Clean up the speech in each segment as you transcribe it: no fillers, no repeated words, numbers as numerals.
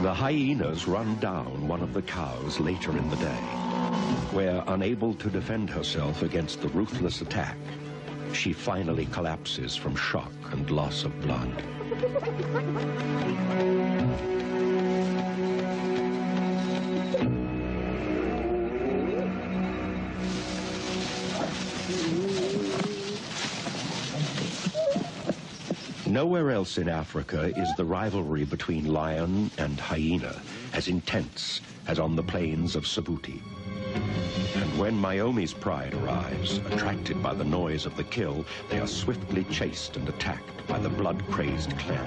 The hyenas run down one of the cows later in the day, where, unable to defend herself against the ruthless attack, she finally collapses from shock and loss of blood. Nowhere else in Africa is the rivalry between lion and hyena as intense as on the plains of Sabuti. And when Myomi's pride arrives, attracted by the noise of the kill, they are swiftly chased and attacked by the blood-crazed clan.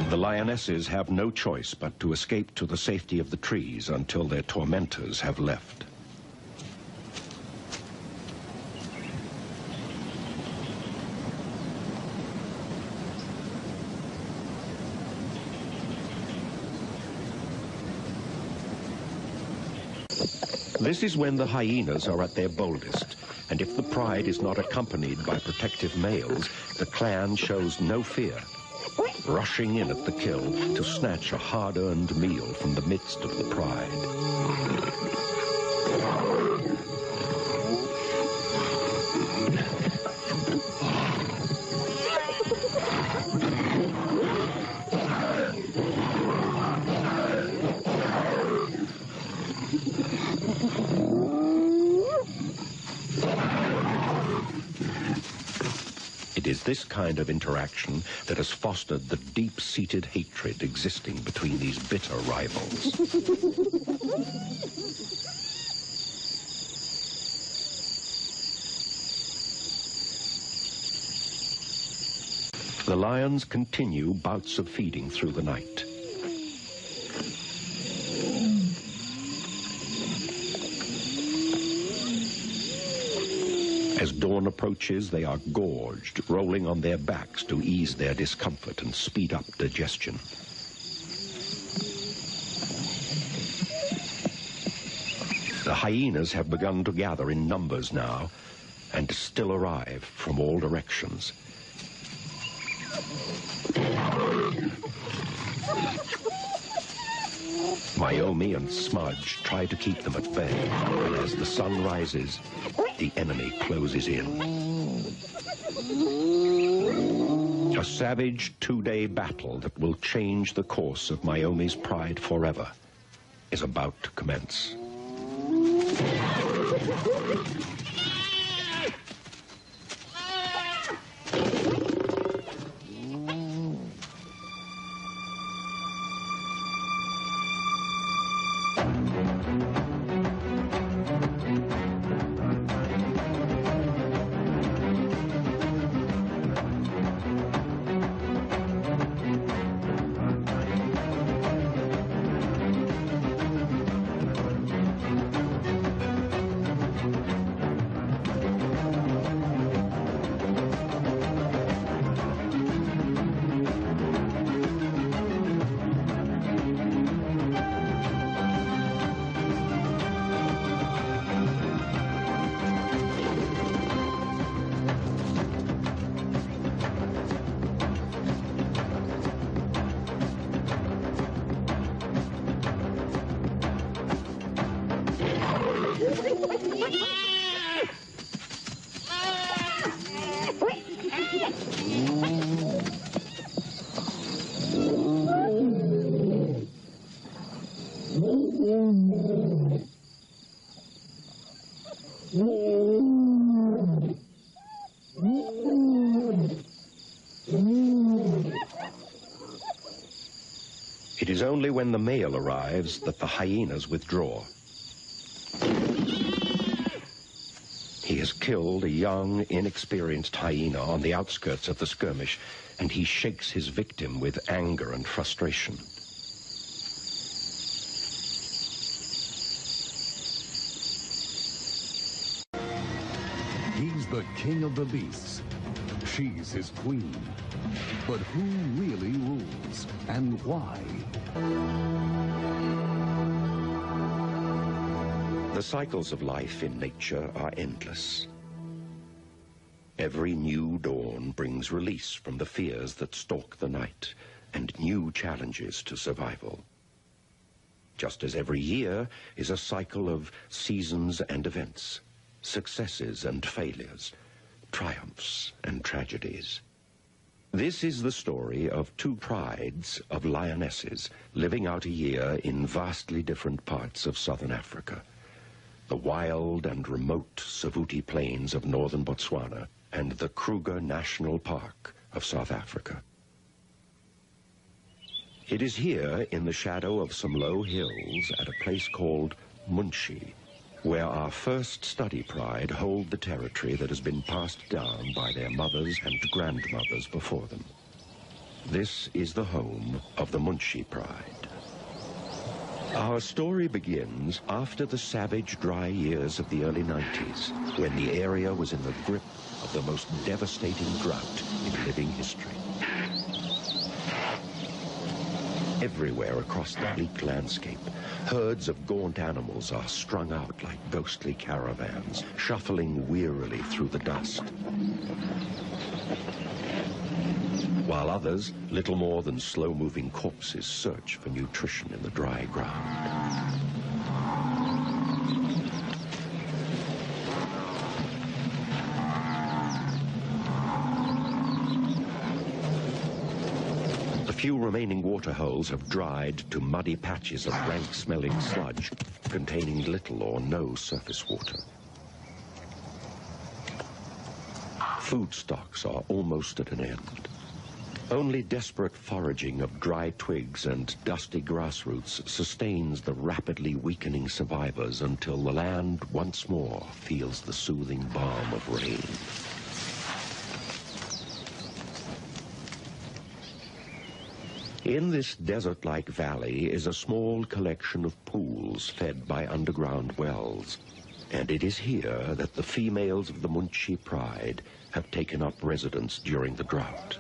The lionesses have no choice but to escape to the safety of the trees until their tormentors have left. This is when the hyenas are at their boldest, and if the pride is not accompanied by protective males, the clan shows no fear, rushing in at the kill to snatch a hard-earned meal from the midst of the pride. It is this kind of interaction that has fostered the deep-seated hatred existing between these bitter rivals. The lions continue bouts of feeding through the night. As dawn approaches, they are gorged, rolling on their backs to ease their discomfort and speed up digestion. The hyenas have begun to gather in numbers now, and still arrive from all directions. Myomi and Smudge try to keep them at bay, and as the sun rises, the enemy closes in. A savage two-day battle that will change the course of Myomi's pride forever is about to commence. It is only when the male arrives that the hyenas withdraw. He has killed a young, inexperienced hyena on the outskirts of the skirmish, and he shakes his victim with anger and frustration. He's the king of the beasts. She's his queen. But who really rules, and why? The cycles of life in nature are endless. Every new dawn brings release from the fears that stalk the night and new challenges to survival. Just as every year is a cycle of seasons and events, successes and failures, triumphs and tragedies. This is the story of two prides of lionesses living out a year in vastly different parts of southern Africa. The wild and remote Savuti Plains of northern Botswana and the Kruger National Park of South Africa. It is here in the shadow of some low hills at a place called Munshi, where our first study pride hold the territory that has been passed down by their mothers and grandmothers before them. This is the home of the Munshi pride. Our story begins after the savage, dry years of the early 90s, when the area was in the grip of the most devastating drought in living history. Everywhere across the bleak landscape, herds of gaunt animals are strung out like ghostly caravans, shuffling wearily through the dust. While others, little more than slow-moving corpses, search for nutrition in the dry ground. The few remaining water holes have dried to muddy patches of rank-smelling sludge containing little or no surface water. Food stocks are almost at an end. Only desperate foraging of dry twigs and dusty grass roots sustains the rapidly weakening survivors until the land once more feels the soothing balm of rain. In this desert-like valley is a small collection of pools fed by underground wells, and it is here that the females of the Munshi pride have taken up residence during the drought.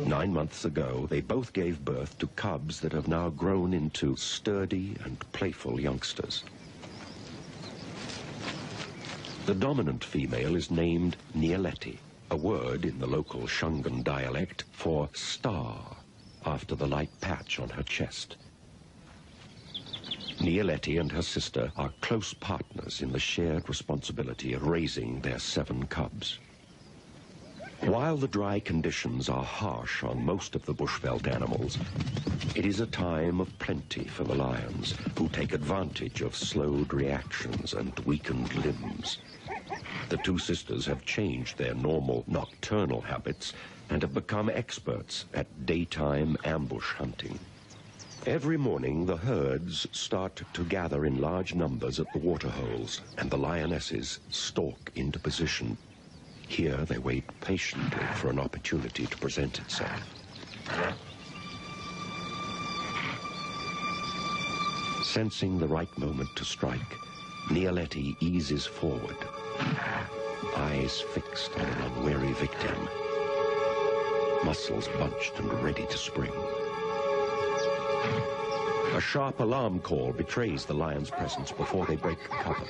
9 months ago, they both gave birth to cubs that have now grown into sturdy and playful youngsters. The dominant female is named Nieleti, a word in the local Shungan dialect for star, after the light patch on her chest. Nieleti and her sister are close partners in the shared responsibility of raising their 7 cubs. While the dry conditions are harsh on most of the bushveld animals, it is a time of plenty for the lions, who take advantage of slowed reactions and weakened limbs. The two sisters have changed their normal nocturnal habits and have become experts at daytime ambush hunting. Every morning, the herds start to gather in large numbers at the waterholes, and the lionesses stalk into position. Here, they wait patiently for an opportunity to present itself. Sensing the right moment to strike, Nieleti eases forward, eyes fixed on an unwary victim, muscles bunched and ready to spring. A sharp alarm call betrays the lion's presence before they break cover.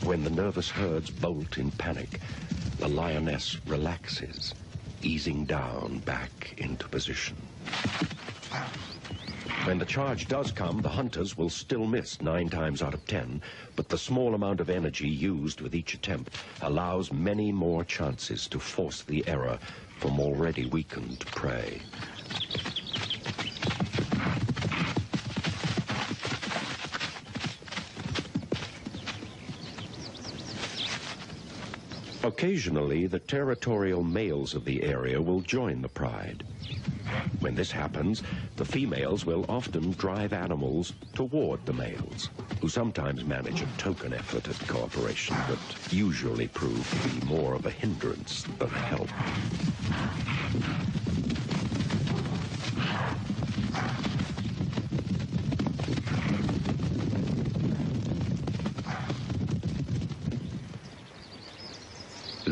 When the nervous herds bolt in panic, the lioness relaxes, easing down back into position. When the charge does come, the hunters will still miss 9 times out of 10, but the small amount of energy used with each attempt allows many more chances to force the error from already weakened prey. Occasionally, the territorial males of the area will join the pride. When this happens, the females will often drive animals toward the males, who sometimes manage a token effort at cooperation, but usually prove to be more of a hindrance than a help.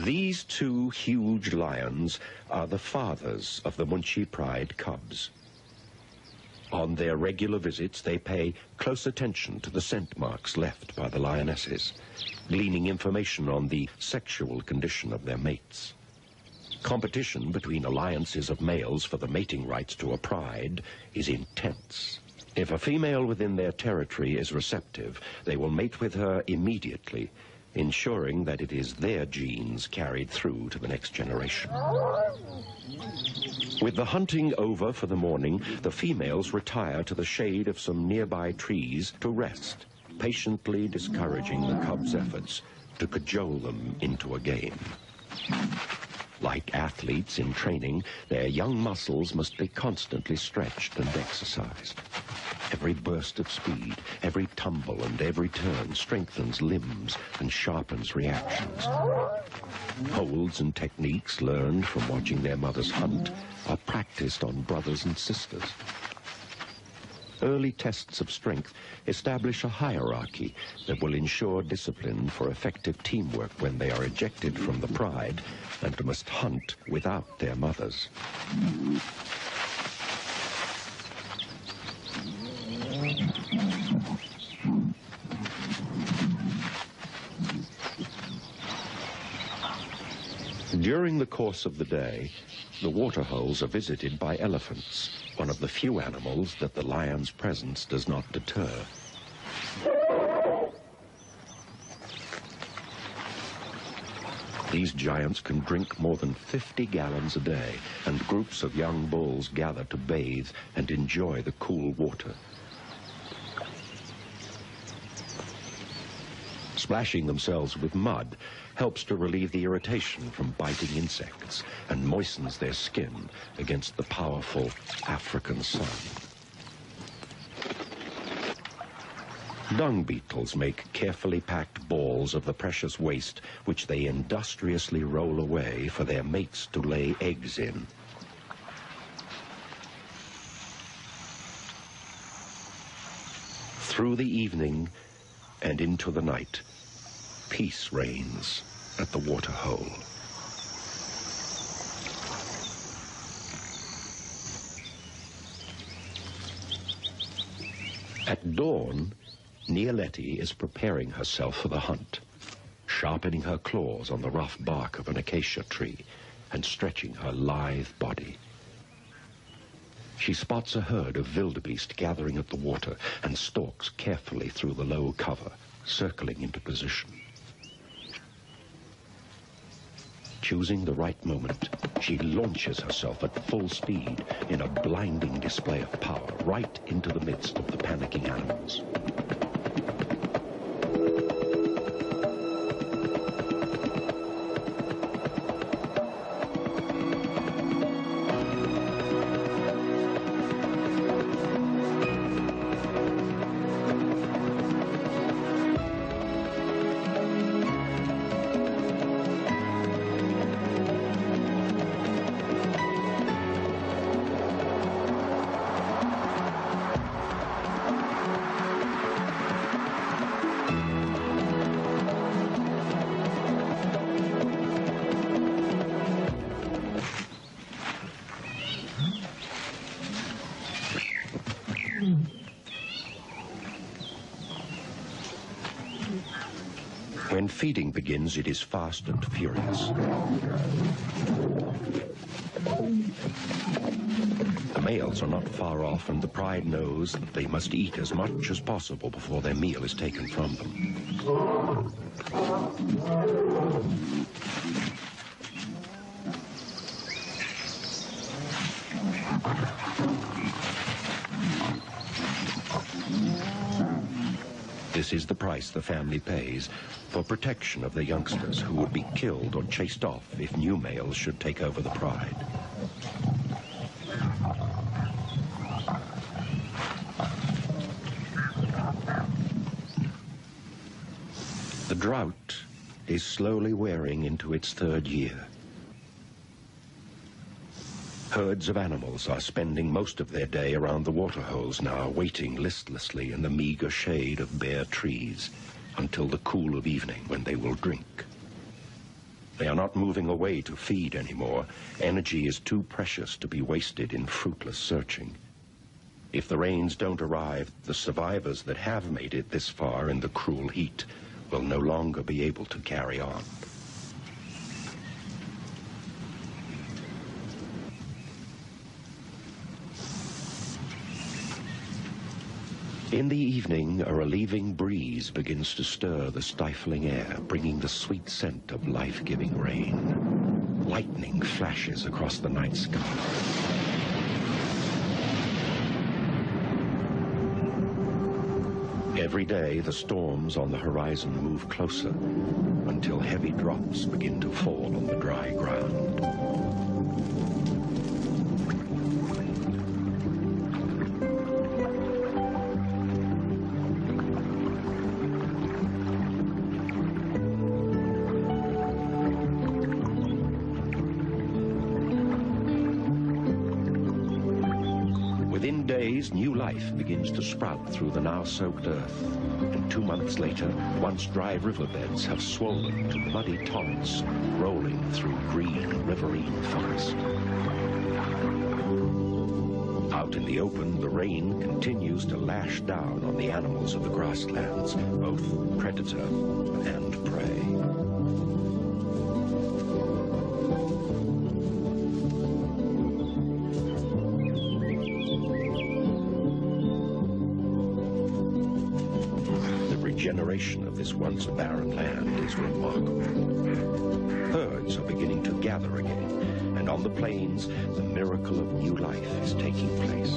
These two huge lions are the fathers of the Munchi Pride cubs. On their regular visits, they pay close attention to the scent marks left by the lionesses, gleaning information on the sexual condition of their mates. Competition between alliances of males for the mating rights to a pride is intense. If a female within their territory is receptive, they will mate with her immediately, ensuring that it is their genes carried through to the next generation. With the hunting over for the morning, the females retire to the shade of some nearby trees to rest, patiently discouraging the cubs' efforts to cajole them into a game. Like athletes in training, their young muscles must be constantly stretched and exercised. Every burst of speed, every tumble and every turn strengthens limbs and sharpens reactions. Holds and techniques learned from watching their mothers hunt are practiced on brothers and sisters. Early tests of strength establish a hierarchy that will ensure discipline for effective teamwork when they are ejected from the pride and must hunt without their mothers. During the course of the day, the waterholes are visited by elephants, one of the few animals that the lion's presence does not deter. These giants can drink more than 50 gallons a day, and groups of young bulls gather to bathe and enjoy the cool water. Splashing themselves with mud helps to relieve the irritation from biting insects and moistens their skin against the powerful African sun. Dung beetles make carefully packed balls of the precious waste which they industriously roll away for their mates to lay eggs in. Through the evening and into the night, peace reigns at the waterhole. At dawn, Nialetti is preparing herself for the hunt, sharpening her claws on the rough bark of an acacia tree and stretching her lithe body. She spots a herd of wildebeest gathering at the water and stalks carefully through the low cover, circling into position. Choosing the right moment, she launches herself at full speed in a blinding display of power right into the midst of the panicking animals. When feeding begins, it is fast and furious. The males are not far off, and the pride knows that they must eat as much as possible before their meal is taken from them. This is the price the family pays for protection of the youngsters who would be killed or chased off if new males should take over the pride. The drought is slowly wearing into its third year. Herds of animals are spending most of their day around the waterholes now, waiting listlessly in the meager shade of bare trees until the cool of evening when they will drink. They are not moving away to feed anymore. Energy is too precious to be wasted in fruitless searching. If the rains don't arrive, the survivors that have made it this far in the cruel heat will no longer be able to carry on. In the evening, a relieving breeze begins to stir the stifling air, bringing the sweet scent of life-giving rain. Lightning flashes across the night sky. Every day, the storms on the horizon move closer until heavy drops begin to fall on the dry ground. Within days, new life begins to sprout through the now-soaked earth. And 2 months later, once dry riverbeds have swollen to muddy torrents, rolling through green riverine forest. Out in the open, the rain continues to lash down on the animals of the grasslands, both predator and prey. The regeneration of this once barren land is remarkable. Herds are beginning to gather again, and on the plains, the miracle of new life is taking place.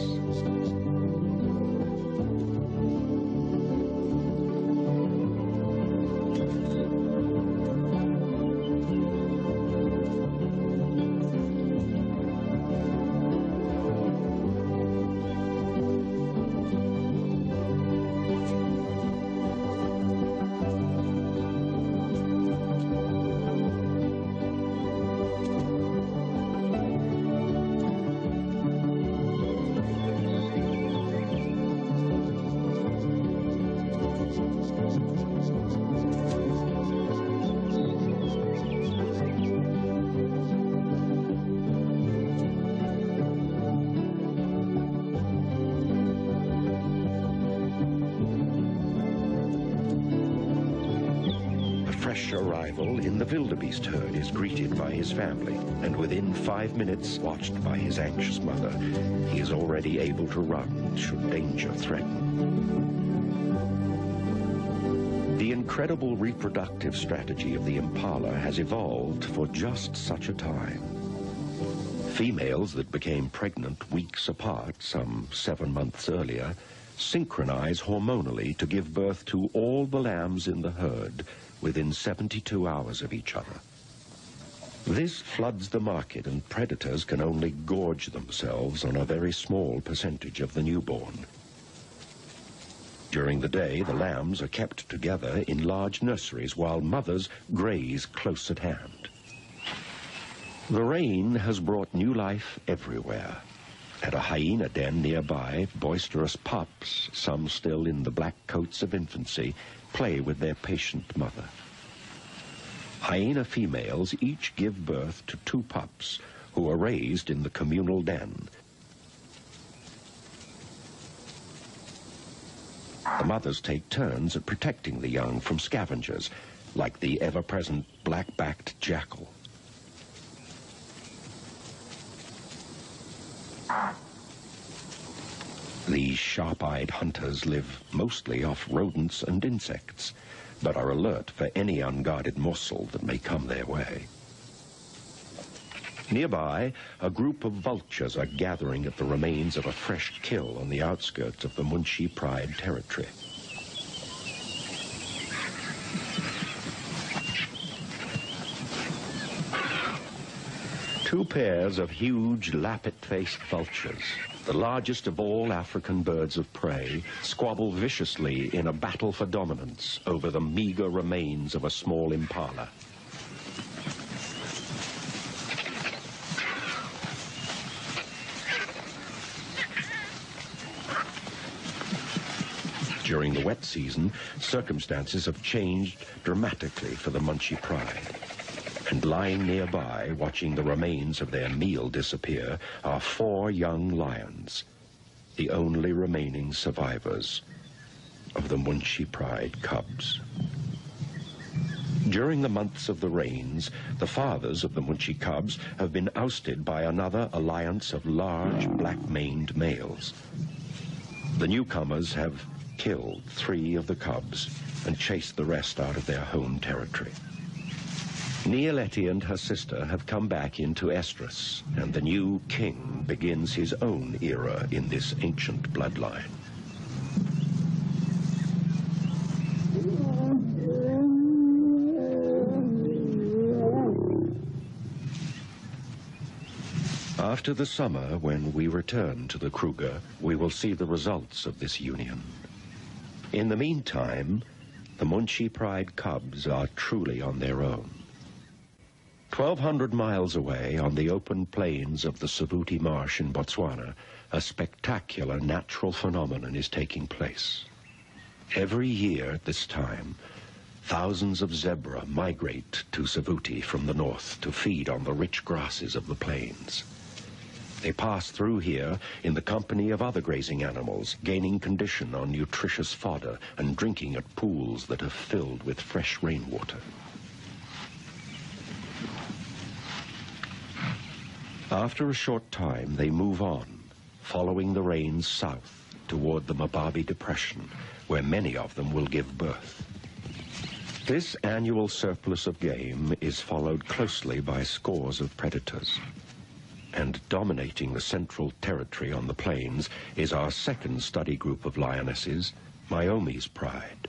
Fresh arrival in the wildebeest herd is greeted by his family, and within 5 minutes, watched by his anxious mother, he is already able to run should danger threaten. The incredible reproductive strategy of the impala has evolved for just such a time. Females that became pregnant weeks apart, some 7 months earlier, synchronize hormonally to give birth to all the lambs in the herd within 72 hours of each other. This floods the market, and predators can only gorge themselves on a very small percentage of the newborn. During the day, the lambs are kept together in large nurseries while mothers graze close at hand. The rain has brought new life everywhere. At a hyena den nearby, boisterous pups, some still in the black coats of infancy, play with their patient mother. Hyena females each give birth to 2 pups who are raised in the communal den. The mothers take turns at protecting the young from scavengers, like the ever-present black-backed jackal. These sharp-eyed hunters live mostly off rodents and insects, but are alert for any unguarded morsel that may come their way. Nearby, a group of vultures are gathering at the remains of a fresh kill on the outskirts of the Munshi Pride territory. Two pairs of huge lappet-faced vultures, the largest of all African birds of prey, squabble viciously in a battle for dominance over the meager remains of a small impala. During the wet season, circumstances have changed dramatically for the Munshi Pride. And lying nearby, watching the remains of their meal disappear, are 4 young lions, the only remaining survivors of the Munshi Pride cubs. During the months of the rains, the fathers of the Munshi cubs have been ousted by another alliance of large black-maned males. The newcomers have killed 3 of the cubs and chased the rest out of their home territory. Nialeti and her sister have come back into Estrus, and the new king begins his own era in this ancient bloodline. After the summer, when we return to the Kruger, we will see the results of this union. In the meantime, the Munshi Pride cubs are truly on their own. 1,200 miles away, on the open plains of the Savuti Marsh in Botswana, a spectacular natural phenomenon is taking place. Every year at this time, thousands of zebra migrate to Savuti from the north to feed on the rich grasses of the plains. They pass through here in the company of other grazing animals, gaining condition on nutritious fodder and drinking at pools that are filled with fresh rainwater. After a short time, they move on, following the rains south toward the Mababi Depression, where many of them will give birth. This annual surplus of game is followed closely by scores of predators. And dominating the central territory on the plains is our second study group of lionesses, Myomi's Pride.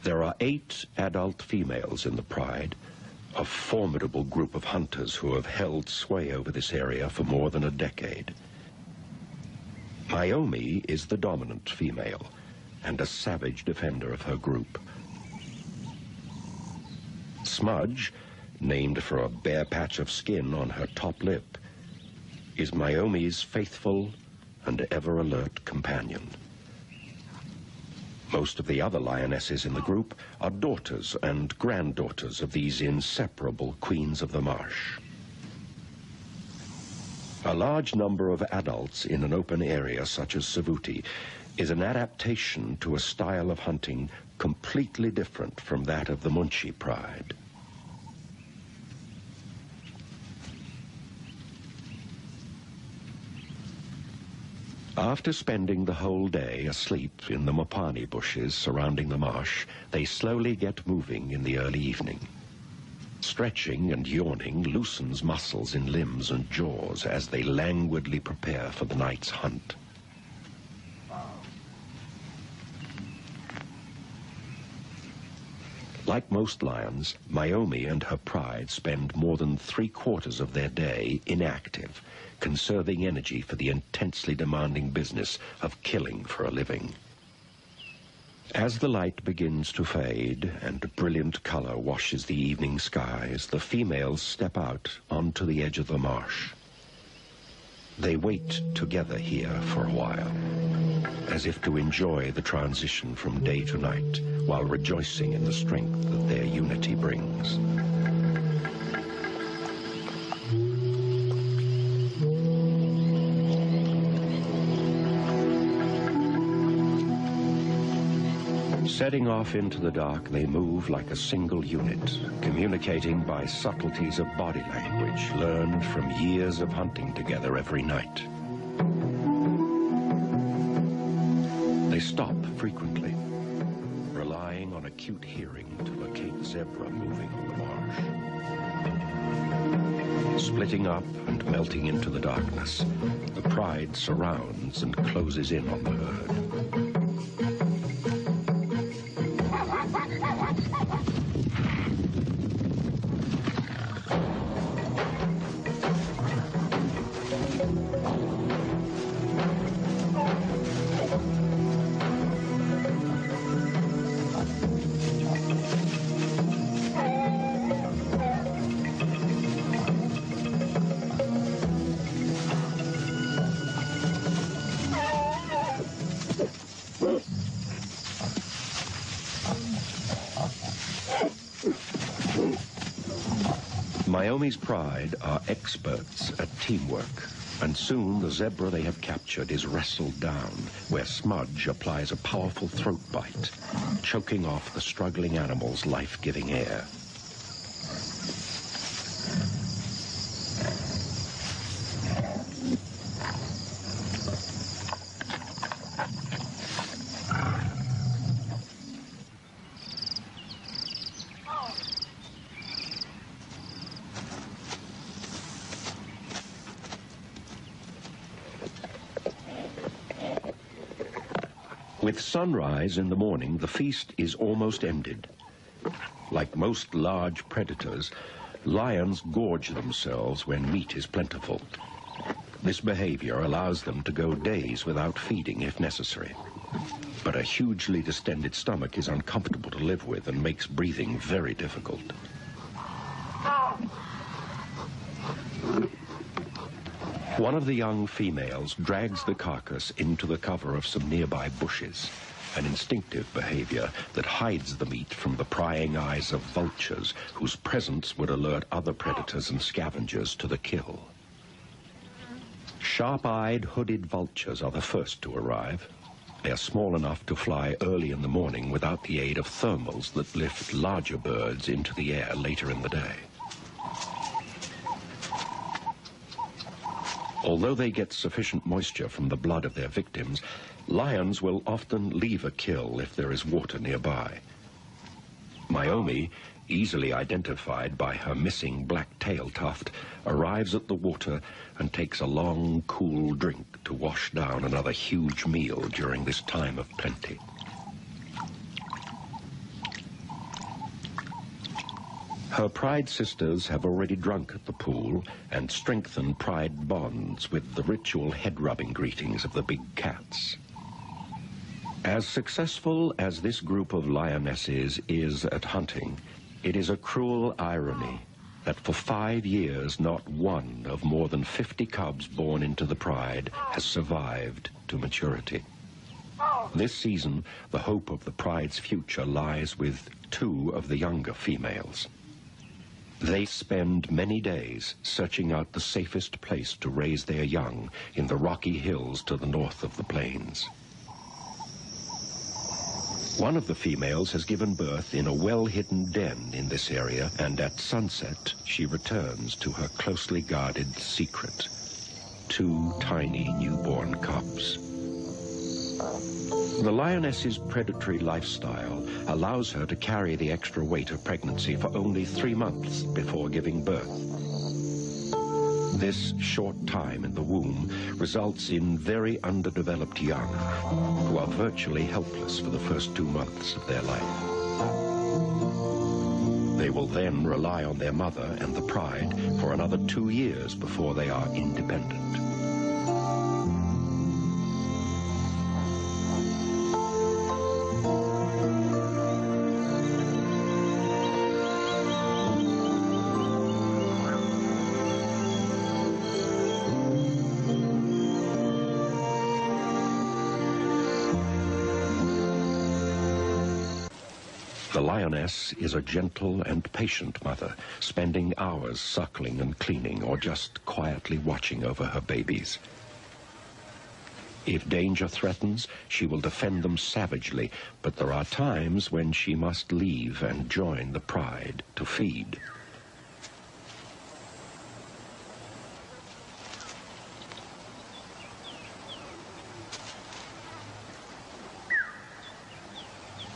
There are 8 adult females in the Pride, a formidable group of hunters who have held sway over this area for more than a decade. Myomi is the dominant female and a savage defender of her group. Smudge, named for a bare patch of skin on her top lip, is Myomi's faithful and ever-alert companion. Most of the other lionesses in the group are daughters and granddaughters of these inseparable queens of the marsh. A large number of adults in an open area such as Savuti is an adaptation to a style of hunting completely different from that of the Munshi Pride. After spending the whole day asleep in the mopani bushes surrounding the marsh, they slowly get moving in the early evening. Stretching and yawning loosens muscles in limbs and jaws as they languidly prepare for the night's hunt. Like most lions, Myomi and her pride spend more than 3/4 of their day inactive, conserving energy for the intensely demanding business of killing for a living. As the light begins to fade and brilliant color washes the evening skies, the females step out onto the edge of the marsh. They wait together here for a while, as if to enjoy the transition from day to night while rejoicing in the strength that their unity brings. Setting off into the dark, they move like a single unit, communicating by subtleties of body language learned from years of hunting together every night. They stop frequently, relying on acute hearing to locate zebra moving on the marsh. Splitting up and melting into the darkness, the pride surrounds and closes in on the herd. Myomi's pride are experts at teamwork, and soon the zebra they have captured is wrestled down, where Smudge applies a powerful throat bite, choking off the struggling animal's life-giving air. With sunrise in the morning, the feast is almost ended. Like most large predators, lions gorge themselves when meat is plentiful. This behavior allows them to go days without feeding if necessary. But a hugely distended stomach is uncomfortable to live with and makes breathing very difficult. One of the young females drags the carcass into the cover of some nearby bushes, an instinctive behavior that hides the meat from the prying eyes of vultures whose presence would alert other predators and scavengers to the kill. Sharp-eyed, hooded vultures are the first to arrive. They are small enough to fly early in the morning without the aid of thermals that lift larger birds into the air later in the day. Although they get sufficient moisture from the blood of their victims, lions will often leave a kill if there is water nearby. Myomi, easily identified by her missing black tail tuft, arrives at the water and takes a long, cool drink to wash down another huge meal during this time of plenty. Her pride sisters have already drunk at the pool and strengthened pride bonds with the ritual head-rubbing greetings of the big cats. As successful as this group of lionesses is at hunting, it is a cruel irony that for 5 years not one of more than 50 cubs born into the pride has survived to maturity. This season, the hope of the pride's future lies with 2 of the younger females. They spend many days searching out the safest place to raise their young in the rocky hills to the north of the plains. One of the females has given birth in a well-hidden den in this area, and at sunset she returns to her closely guarded secret, 2 tiny newborn cubs. The lioness's predatory lifestyle allows her to carry the extra weight of pregnancy for only 3 months before giving birth. This short time in the womb results in very underdeveloped young who are virtually helpless for the first 2 months of their life. They will then rely on their mother and the pride for another 2 years before they are independent. The lioness is a gentle and patient mother, spending hours suckling and cleaning or just quietly watching over her babies. If danger threatens, she will defend them savagely, but there are times when she must leave and join the pride to feed.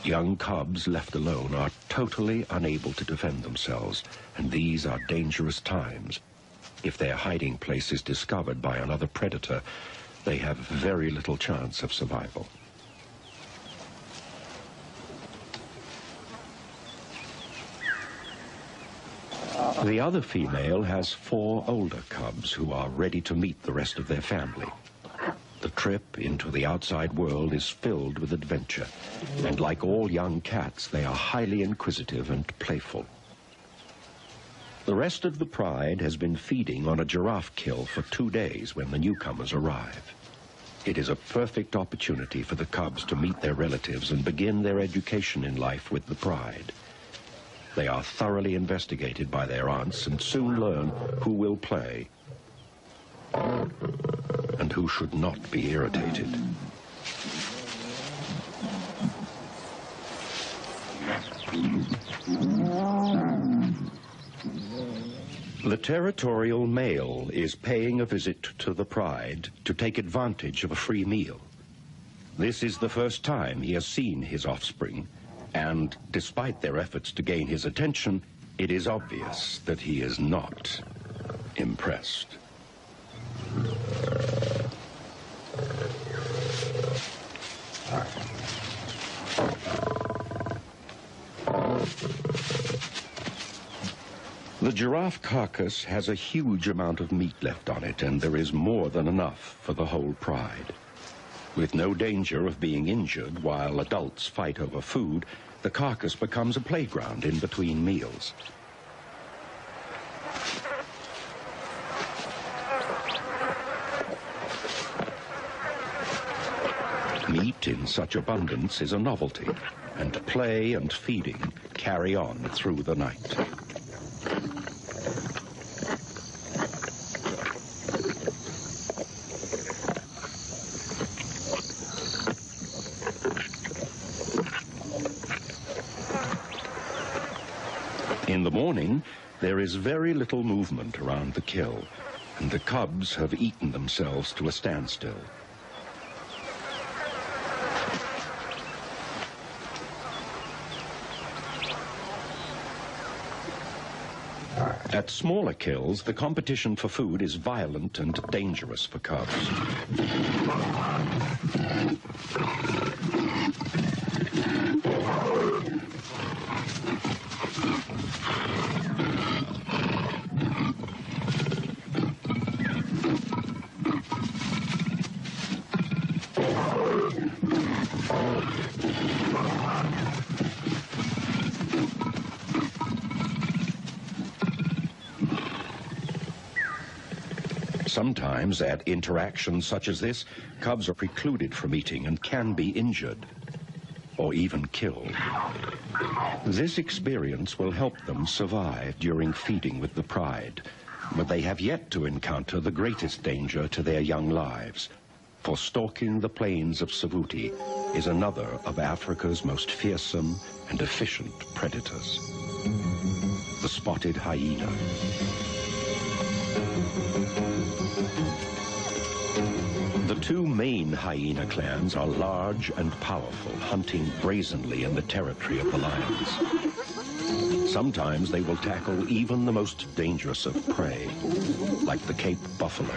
Young cubs left alone are totally unable to defend themselves, and these are dangerous times. If their hiding place is discovered by another predator, they have very little chance of survival. The other female has 4 older cubs who are ready to meet the rest of their family. The trip into the outside world is filled with adventure, and like all young cats, they are highly inquisitive and playful. The rest of the pride has been feeding on a giraffe kill for 2 days when the newcomers arrive. It is a perfect opportunity for the cubs to meet their relatives and begin their education in life with the pride. They are thoroughly investigated by their aunts and soon learn who will play and who should not be irritated. The territorial male is paying a visit to the pride to take advantage of a free meal. This is the first time he has seen his offspring, and despite their efforts to gain his attention, it is obvious that he is not impressed. The giraffe carcass has a huge amount of meat left on it, and there is more than enough for the whole pride. With no danger of being injured while adults fight over food, the carcass becomes a playground in between meals. Meat in such abundance is a novelty, and play and feeding carry on through the night. In the morning, there is very little movement around the kill, and the cubs have eaten themselves to a standstill. At smaller kills, the competition for food is violent and dangerous for cubs. Sometimes, at interactions such as this, cubs are precluded from eating and can be injured or even killed. This experience will help them survive during feeding with the pride, but they have yet to encounter the greatest danger to their young lives, for stalking the plains of Savuti is another of Africa's most fearsome and efficient predators, the spotted hyena. The two main hyena clans are large and powerful, hunting brazenly in the territory of the lions. Sometimes they will tackle even the most dangerous of prey, like the Cape buffalo.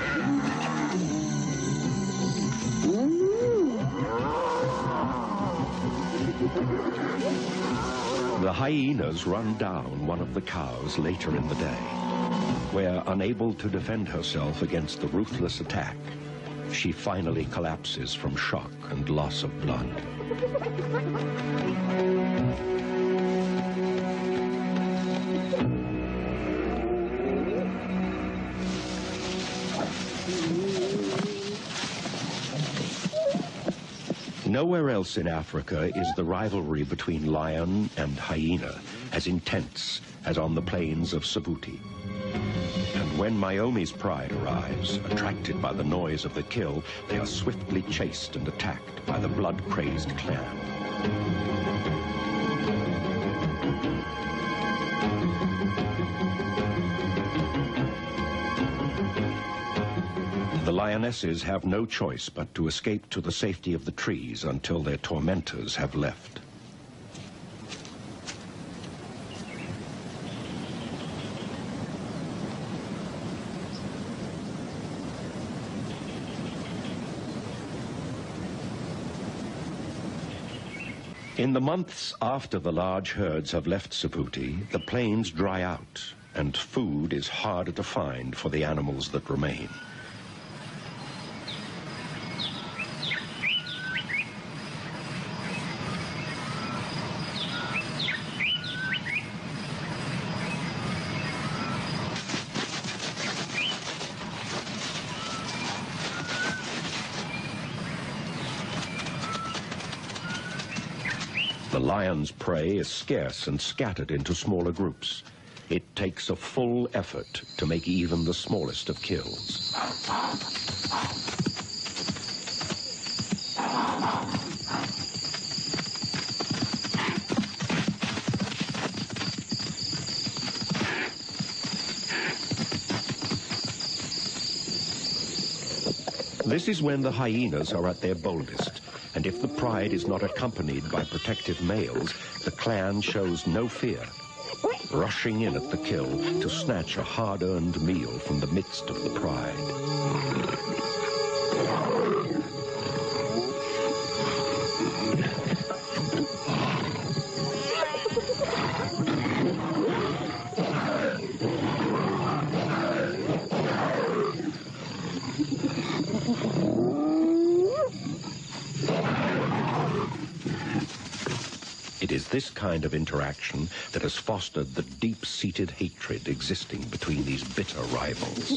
The hyenas run down one of the cows later in the day, where, unable to defend herself against the ruthless attack, she finally collapses from shock and loss of blood. Nowhere else in Africa is the rivalry between lion and hyena as intense as on the plains of Savuti. And when Myomi's pride arrives, attracted by the noise of the kill, they are swiftly chased and attacked by the blood-crazed clan. The lionesses have no choice but to escape to the safety of the trees until their tormentors have left. In the months after the large herds have left Savuti, the plains dry out, and food is harder to find for the animals that remain. The lion's prey is scarce and scattered into smaller groups. It takes a full effort to make even the smallest of kills. This is when the hyenas are at their boldest, and if the pride is not accompanied by protective males, the clan shows no fear, rushing in at the kill to snatch a hard-earned meal from the midst of the pride. It is this kind of interaction that has fostered the deep-seated hatred existing between these bitter rivals.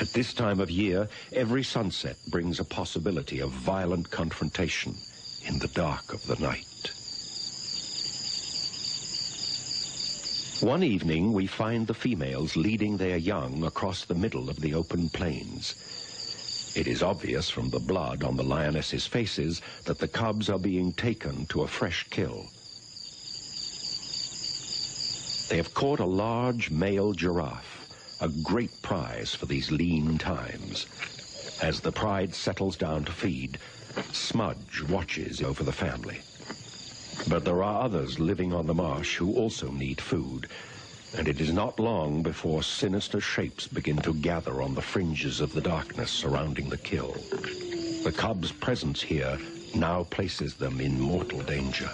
At this time of year, every sunset brings a possibility of violent confrontation in the dark of the night. One evening, we find the females leading their young across the middle of the open plains. It is obvious from the blood on the lionesses' faces that the cubs are being taken to a fresh kill. They have caught a large male giraffe, a great prize for these lean times. As the pride settles down to feed, Smudge watches over the family. But there are others living on the marsh who also need food, and it is not long before sinister shapes begin to gather on the fringes of the darkness surrounding the kill. The cubs' presence here now places them in mortal danger.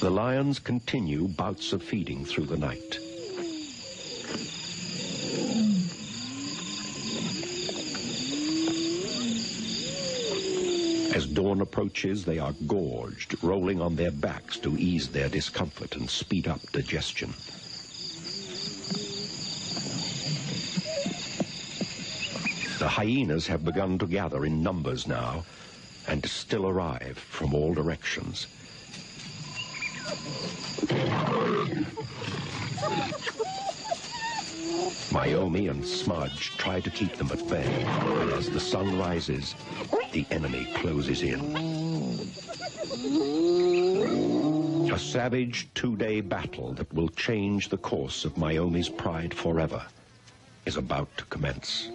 The lions continue bouts of feeding through the night. As dawn approaches, they are gorged, rolling on their backs to ease their discomfort and speed up digestion. The hyenas have begun to gather in numbers now, and still arrive from all directions. Myomi and Smudge try to keep them at bay, but as the sun rises, the enemy closes in. A savage two-day battle that will change the course of Myomi's pride forever is about to commence.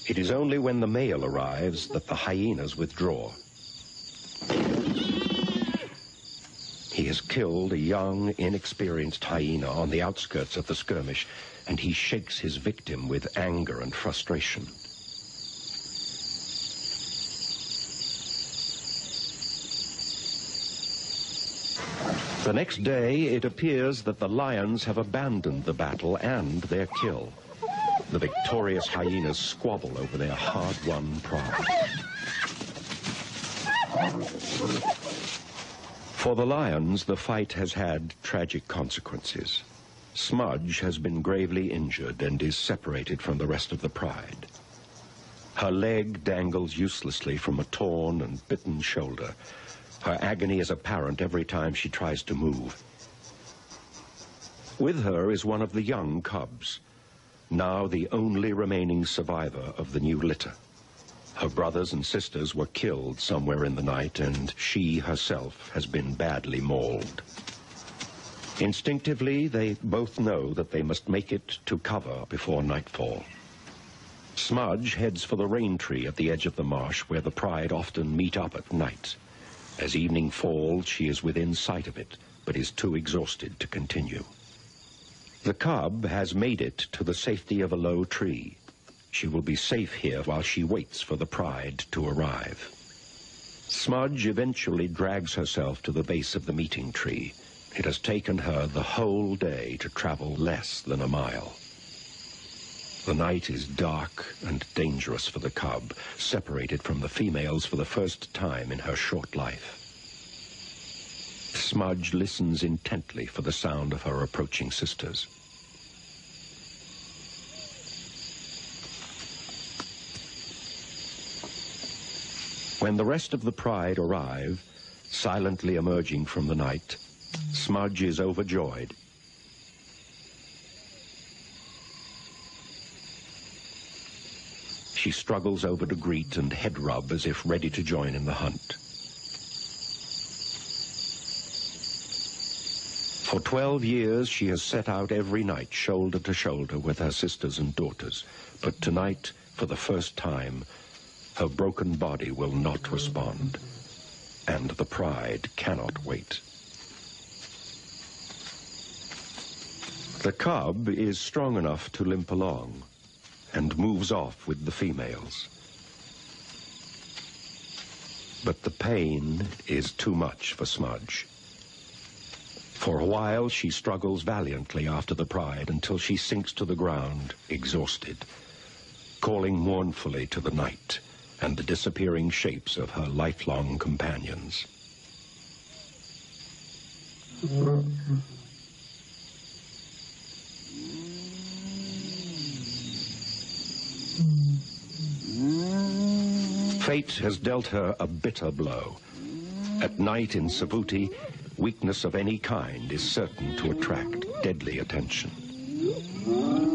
It is only when the male arrives that the hyenas withdraw. He has killed a young, inexperienced hyena on the outskirts of the skirmish, and he shakes his victim with anger and frustration. The next day, it appears that the lions have abandoned the battle and their kill. The victorious hyenas squabble over their hard-won pride. For the lions, the fight has had tragic consequences. Smudge has been gravely injured and is separated from the rest of the pride. Her leg dangles uselessly from a torn and bitten shoulder. Her agony is apparent every time she tries to move. With her is one of the young cubs, now the only remaining survivor of the new litter. Her brothers and sisters were killed somewhere in the night, and she herself has been badly mauled. Instinctively, they both know that they must make it to cover before nightfall. Smudge heads for the rain tree at the edge of the marsh, where the pride often meet up at night. As evening falls, she is within sight of it, but is too exhausted to continue. The cub has made it to the safety of a low tree. She will be safe here while she waits for the pride to arrive. Smudge eventually drags herself to the base of the meeting tree. It has taken her the whole day to travel less than a mile. The night is dark and dangerous for the cub, separated from the females for the first time in her short life. Smudge listens intently for the sound of her approaching sisters. When the rest of the pride arrive, silently emerging from the night, Smudge is overjoyed. She struggles over to greet and head rub as if ready to join in the hunt. For 12 years, she has set out every night, shoulder to shoulder with her sisters and daughters. But tonight, for the first time, her broken body will not respond, and the pride cannot wait. The cub is strong enough to limp along and moves off with the females. But the pain is too much for Smudge. For a while, she struggles valiantly after the pride until she sinks to the ground, exhausted, calling mournfully to the night and the disappearing shapes of her lifelong companions. Fate has dealt her a bitter blow. At night in Savuti, weakness of any kind is certain to attract deadly attention.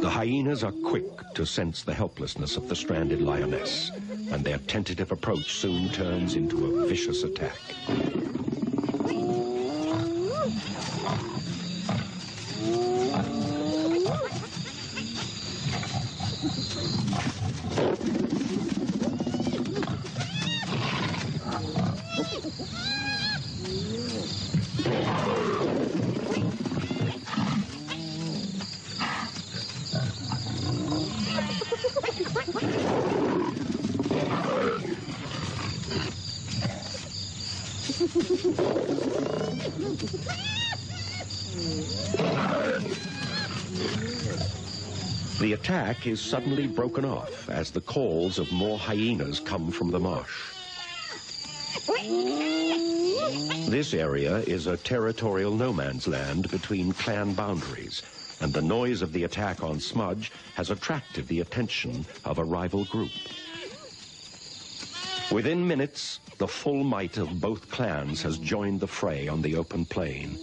The hyenas are quick to sense the helplessness of the stranded lioness, and their tentative approach soon turns into a vicious attack. The attack is suddenly broken off as the calls of more hyenas come from the marsh. This area is a territorial no man's land between clan boundaries, and the noise of the attack on Smudge has attracted the attention of a rival group. Within minutes, the full might of both clans has joined the fray on the open plain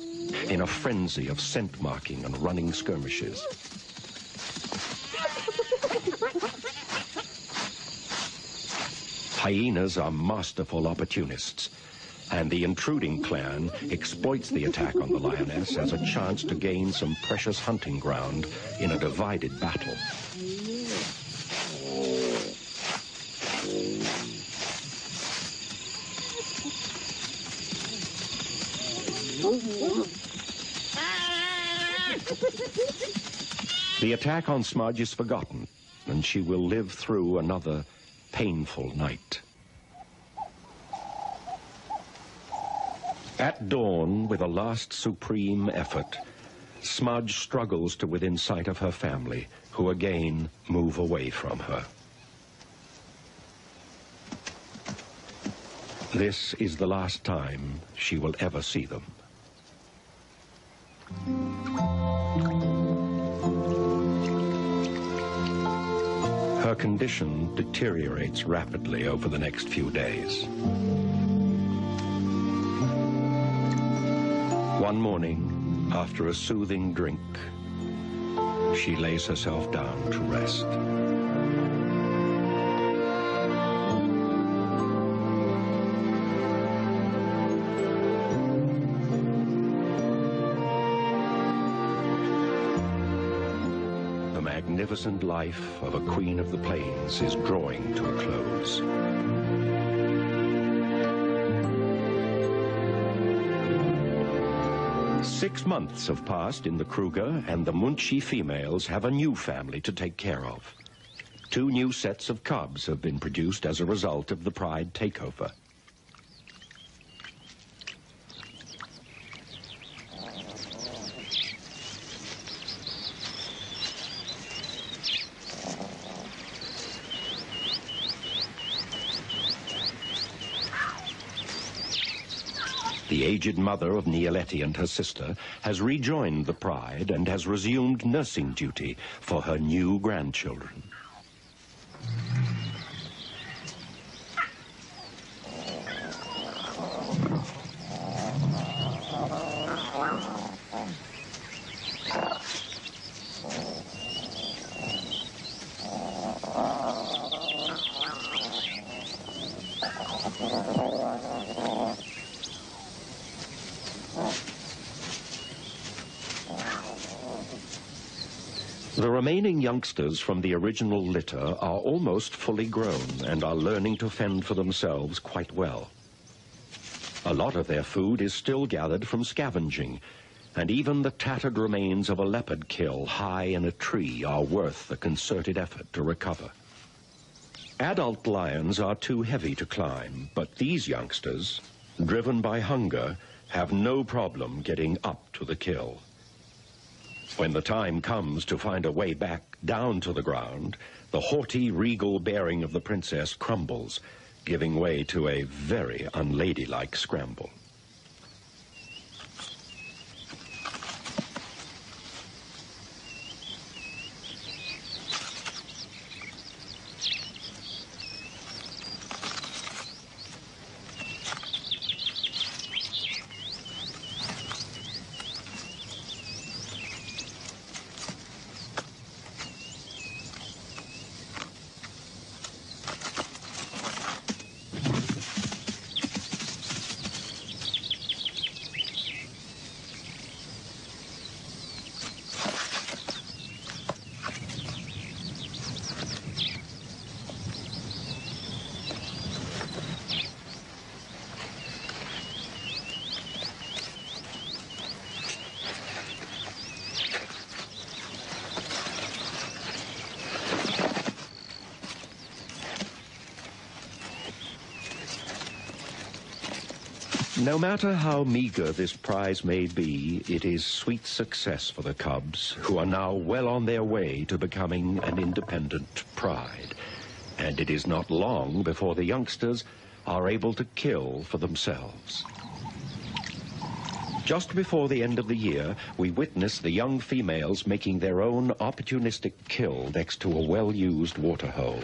in a frenzy of scent marking and running skirmishes. Hyenas are masterful opportunists, and the intruding clan exploits the attack on the lioness as a chance to gain some precious hunting ground in a divided battle. The attack on Smudge is forgotten, and she will live through another painful night. At dawn, with a last supreme effort, Smudge struggles to within sight of her family, who again move away from her. This is the last time she will ever see them. Her condition deteriorates rapidly over the next few days. One morning, after a soothing drink, she lays herself down to rest. The magnificent life of a queen of the plains is drawing to a close. Six months have passed in the Kruger, and the Munchi females have a new family to take care of. 2 new sets of cubs have been produced as a result of the Pride takeover. The aged mother of Nialeti and her sister has rejoined the Pride and has resumed nursing duty for her new grandchildren. The remaining youngsters from the original litter are almost fully grown and are learning to fend for themselves quite well. A lot of their food is still gathered from scavenging, and even the tattered remains of a leopard kill high in a tree are worth the concerted effort to recover. Adult lions are too heavy to climb, but these youngsters, driven by hunger, have no problem getting up to the kill. When the time comes to find a way back down to the ground, the haughty, regal bearing of the princess crumbles, giving way to a very unladylike scramble. No matter how meager this prize may be, it is sweet success for the cubs, who are now well on their way to becoming an independent pride. And it is not long before the youngsters are able to kill for themselves. Just before the end of the year, we witness the young females making their own opportunistic kill next to a well-used water hole.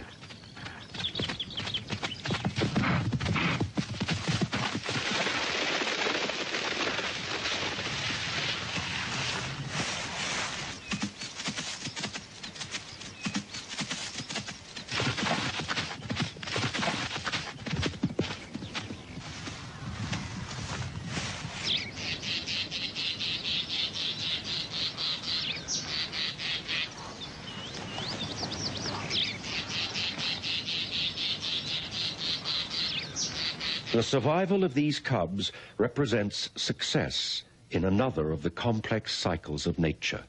The survival of these cubs represents success in another of the complex cycles of nature.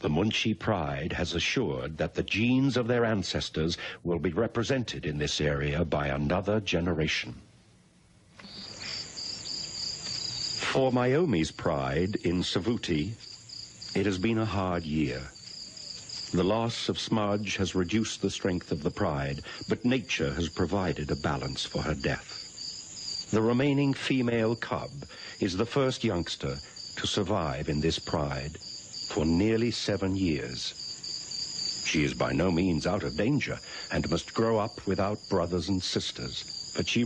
The Munchi Pride has assured that the genes of their ancestors will be represented in this area by another generation. For Myomi's Pride in Savuti, It has been a hard year. The loss of Smudge has reduced the strength of the pride, but nature has provided a balance for her death. The remaining female cub is the first youngster to survive in this pride for nearly 7 years. She is by no means out of danger and must grow up without brothers and sisters, but she